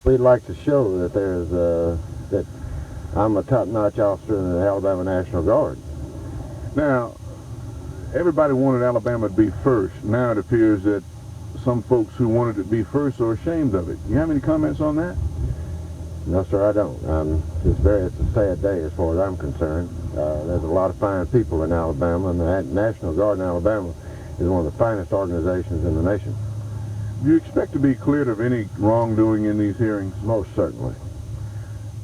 We'd like to show that that I'm a top-notch officer in the Alabama National Guard. Now, everybody wanted Alabama to be first. Now it appears that some folks who wanted it to be first are ashamed of it. You have any comments on that? No, sir, I don't. It's a sad day as far as I'm concerned. There's a lot of fine people in Alabama, and the National Guard in Alabama is one of the finest organizations in the nation. Do you expect to be cleared of any wrongdoing in these hearings? Most certainly.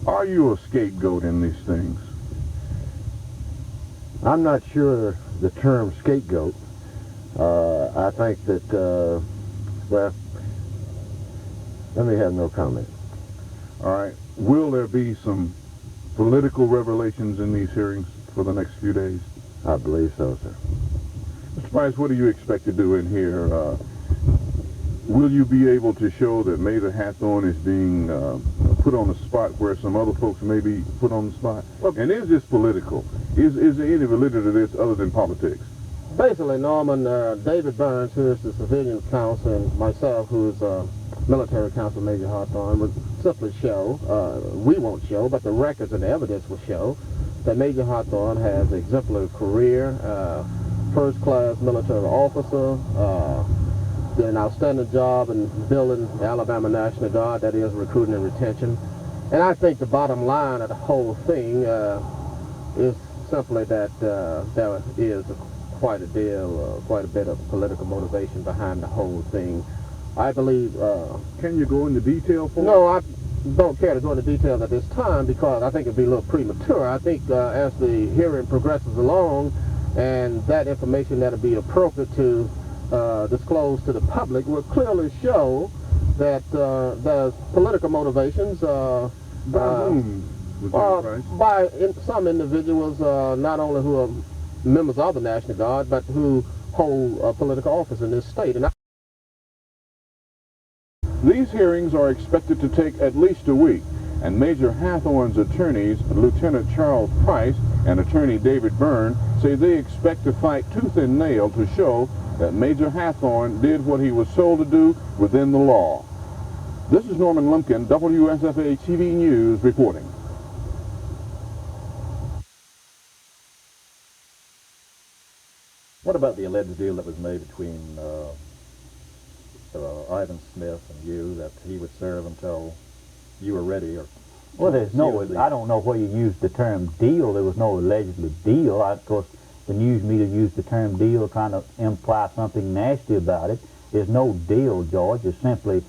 Are you a scapegoat in these things? I'm not sure the term scapegoat. I think that, well, let me have no comment. All right. Will there be some political revelations in these hearings for the next few days? I believe so, sir. Mr. Price, what do you expect to do in here? Will you be able to show that Major Hathorn is being put on the spot where some other folks may be put on the spot? And is this political? Is there any validity to this other than politics? Basically, Norman, David Burns, who is the civilian counsel, and myself, who is military counsel, Major Hawthorne, would simply show, we won't show, but the records and the evidence will show that Major Hawthorne has an exemplary career, first-class military officer, did an outstanding job in building the Alabama National Guard, that is recruiting and retention. And I think the bottom line of the whole thing is simply that there is quite a bit of political motivation behind the whole thing. I believe... Can you go into detail for No, I don't care to go into detail at this time because I think it'd be a little premature. I think as the hearing progresses along and that information that'll be appropriate to disclose to the public will clearly show that there's political motivations by some individuals, not only who are members of the National Guard, but who hold political office in this state. And these hearings are expected to take at least a week, and Major Hathorn's attorneys, Lieutenant Charles Price and Attorney David Byrne, say they expect to fight tooth and nail to show that Major Hathorn did what he was told to do within the law. This is Norman Lumpkin, WSFA TV News reporting. What about the alleged deal that was made between Ivan Smith and you, that he would serve until you were ready? Or well, there's no, I don't know where you used the term deal. There was no allegedly deal. Of course, the news media used the term deal trying to imply something nasty about it. There's no deal, George. It's simply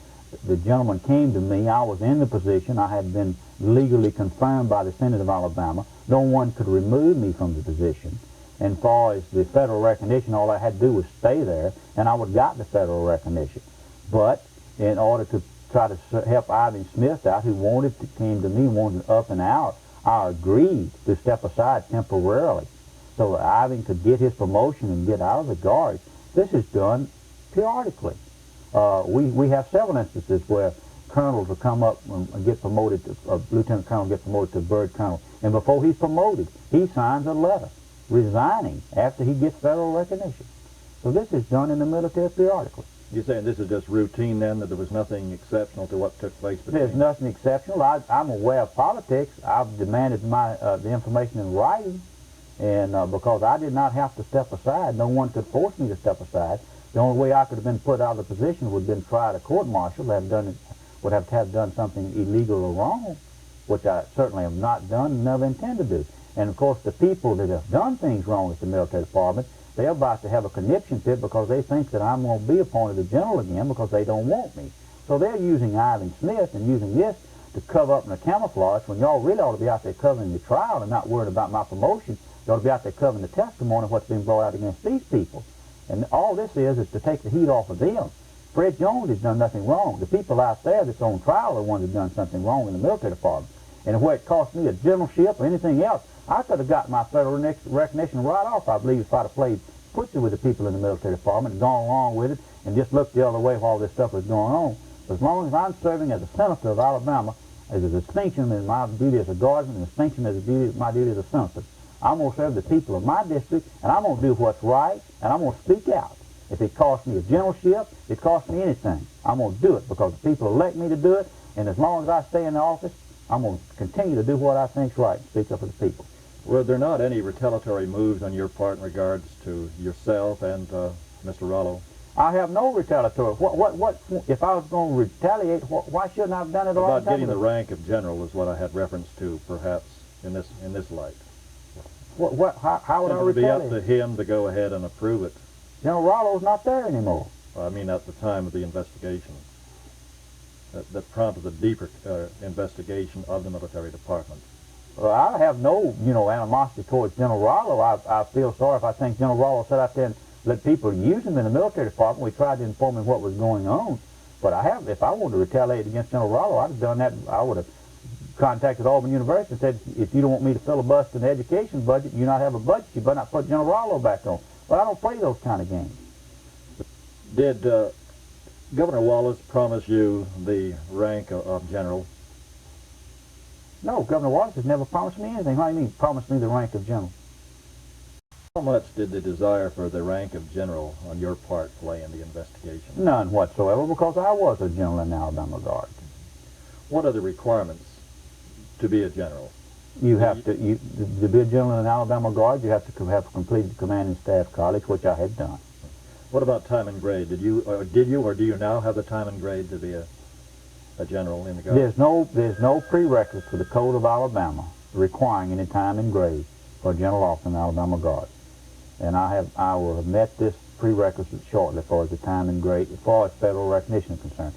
the gentleman came to me. I was in the position. I had been legally confirmed by the Senate of Alabama. No one could remove me from the position. And as far as the federal recognition, all I had to do was stay there, and I would have got the federal recognition. But in order to try to help Ivan Smith out, who came to me, wanted up and out, I agreed to step aside temporarily so that Ivan could get his promotion and get out of the Guard. This is done periodically. We have several instances where colonels will come up and get promoted, lieutenant colonel gets promoted to bird colonel, and before he's promoted, he signs a letter resigning after he gets federal recognition. So this is done in the military periodically. You're saying this is just routine then, that there was nothing exceptional to what took place between? There's nothing exceptional. I'm aware of politics. I've demanded the information in writing, and because I did not have to step aside, no one could force me to step aside. The only way I could have been put out of the position would have been tried a court-martial, would have to have done something illegal or wrong, which I certainly have not done and never intend to do. And of course, the people that have done things wrong at the military department, they're about to have a conniption fit because they think that I'm going to be appointed a general again because they don't want me. So they're using Ivan Smith and using this to cover up in a camouflage when y'all really ought to be out there covering the trial and not worried about my promotion. You ought to be out there covering the testimony of what's being brought out against these people. And all this is to take the heat off of them. Fred Jones has done nothing wrong. The people out there that's on trial are the ones that have done something wrong in the military department. And where it cost me a generalship or anything else, I could have got my federal recognition right off, I believe, if I'd have played footsie with the people in the military department and gone along with it and just looked the other way while this stuff was going on. But as long as I'm serving as a senator of Alabama, as a distinction in my duty as a guardsman and a distinction as my duty as a senator, I'm going to serve the people of my district, and I'm going to do what's right, and I'm going to speak out. If it costs me a generalship, if it costs me anything, I'm going to do it because the people elect me to do it, And as long as I stay in the office, I'm going to continue to do what I think's right and speak up for the people. Were there not any retaliatory moves on your part in regards to yourself and Mr. Rollo? I have no retaliatory. What, if I was going to retaliate, why shouldn't I have done it all About getting the rank of general is what I had reference to, perhaps, in this light. How would I It would be up retaliate? to him to go ahead and approve it. General Rollo's not there anymore. I mean, at the time of the investigation. That prompted the deeper investigation of the military department. Well, I have no, animosity towards General Rollo. I feel sorry if I think General Rollo sat out there and let people use him in the military department. We tried to inform him what was going on. But if I wanted to retaliate against General Rollo, I'd have done that. I would have contacted Auburn University and said, if you don't want me to filibuster the education budget, you not have a budget, you better not put General Rollo back on. But I don't play those kind of games. Did Governor Wallace promise you the rank of general? No, Governor Wallace has never promised me anything. How do you mean, promised me the rank of general? How much did the desire for the rank of general on your part play in the investigation? None whatsoever, because I was a general in the Alabama Guard. What are the requirements to be a general? You have to be a general in the Alabama Guard, you have to have completed commanding staff college, which I had done. What about time and grade? Did you or do you now have the time and grade to be a general in the Guard? There's no prerequisite for the Code of Alabama requiring any time and grade for a general officer in the Alabama Guard. And I will have met this prerequisite shortly as far as the time and grade, as far as federal recognition is concerned.